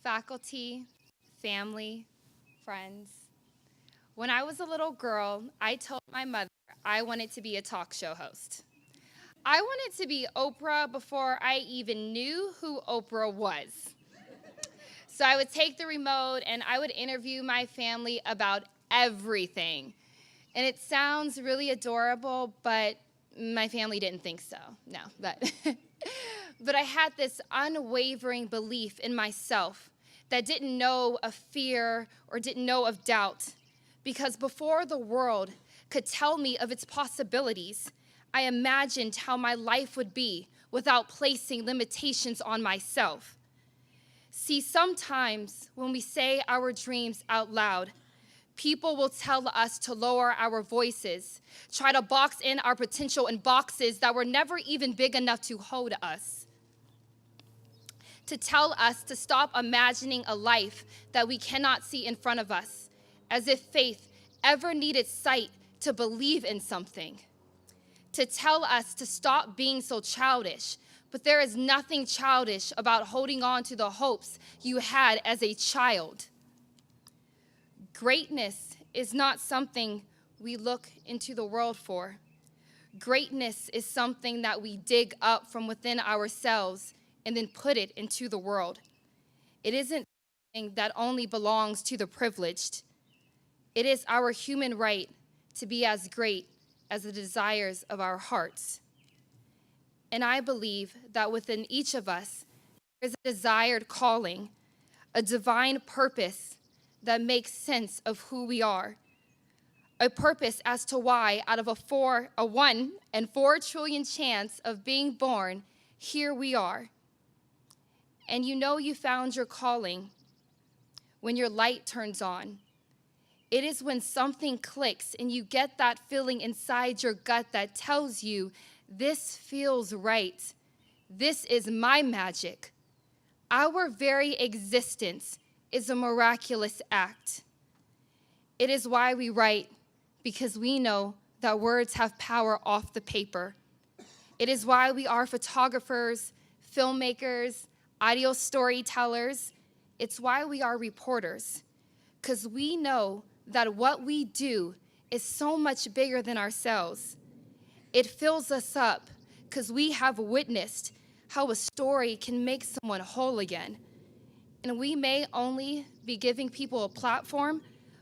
faculty, family, friends. When I was a little girl, I told my mother I wanted to be a talk show host. I wanted to be Oprah before I even knew who Oprah was. So I would take the remote and I would interview my family about everything. And it sounds really adorable, but my family didn't think so. No, but but I had this unwavering belief in myself that didn't know of fear or didn't know of doubt. Because before the world could tell me of its possibilities, I imagined how my life would be without placing limitations on myself. See, sometimes when we say our dreams out loud, people will tell us to lower our voices, try to box in our potential in boxes that were never even big enough to hold us, to tell us to stop imagining a life that we cannot see in front of us, as if faith ever needed sight to believe in something, to tell us to stop being so childish. But there is nothing childish about holding on to the hopes you had as a child. Greatness is not something we look into the world for. Greatness is something that we dig up from within ourselves and then put it into the world. It isn't something that only belongs to the privileged. It is our human right to be as great as the desires of our hearts. And I believe that within each of us, there is a desired calling, a divine purpose that makes sense of who we are, a purpose as to why out of a 1 in 4 trillion chance of being born, here we are. And you know you found your calling when your light turns on. It is when something clicks and you get that feeling inside your gut that tells you, this feels right. This is my magic. Our very existence is a miraculous act. It is why we write, because we know that words have power off the paper. It is why we are photographers, filmmakers, audio storytellers. It's why we are reporters, because we know that what we do is so much bigger than ourselves. It fills us up because we have witnessed how a story can make someone whole again. And we may only be giving people a platform,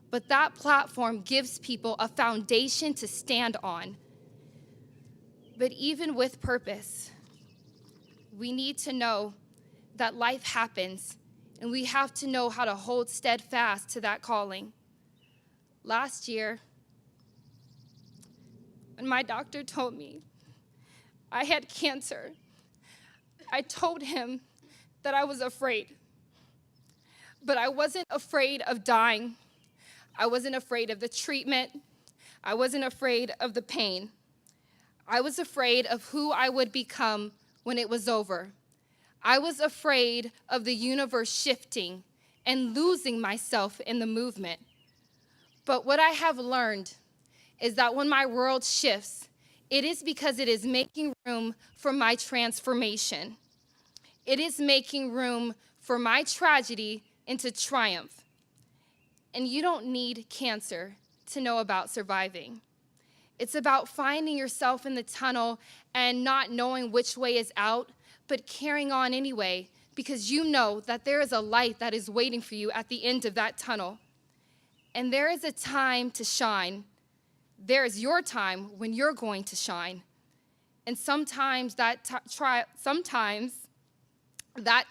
but that platform gives people a foundation to stand on. But even with purpose, we need to know that life happens, and we have to know how to hold steadfast to that calling. Last year, when my doctor told me I had cancer, I told him that I was afraid. But I wasn't afraid of dying. I wasn't afraid of the treatment. I wasn't afraid of the pain. I was afraid of who I would become when it was over. I was afraid of the universe shifting and losing myself in the movement. But what I have learned is that when my world shifts, it is because it is making room for my transformation. It is making room for my tragedy into triumph. And you don't need cancer to know about surviving. It's about finding yourself in the tunnel and not knowing which way is out, but carrying on anyway, because you know that there is a light that is waiting for you at the end of that tunnel. And there is a time to shine. There is your time when you're going to shine. And sometimes that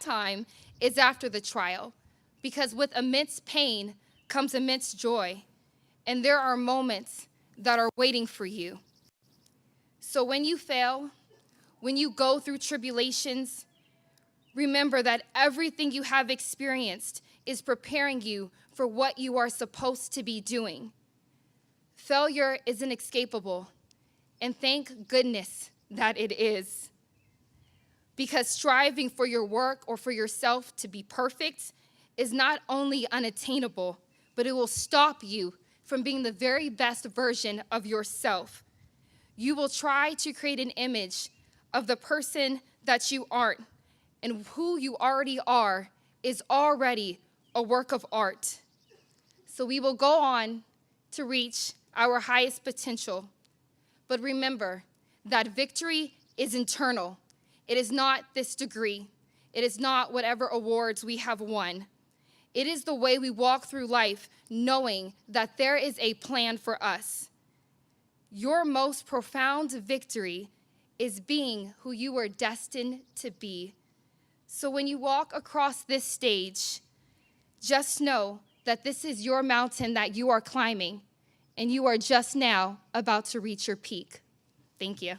time is after the trial, because with immense pain comes immense joy. And there are moments that are waiting for you. So when you fail, when you go through tribulations, remember that everything you have experienced is preparing you for what you are supposed to be doing. Failure is inescapable, and thank goodness that it is. Because striving for your work or for yourself to be perfect is not only unattainable, but it will stop you from being the very best version of yourself. You will try to create an image of the person that you aren't and who you already are, is already a work of art. So we will go on to reach our highest potential. But remember that victory is internal. It is not this degree. It is not whatever awards we have won. It is the way we walk through life knowing that there is a plan for us. Your most profound victory is being who you were destined to be. So when you walk across this stage, just know that this is your mountain that you are climbing, and you are just now about to reach your peak. Thank you.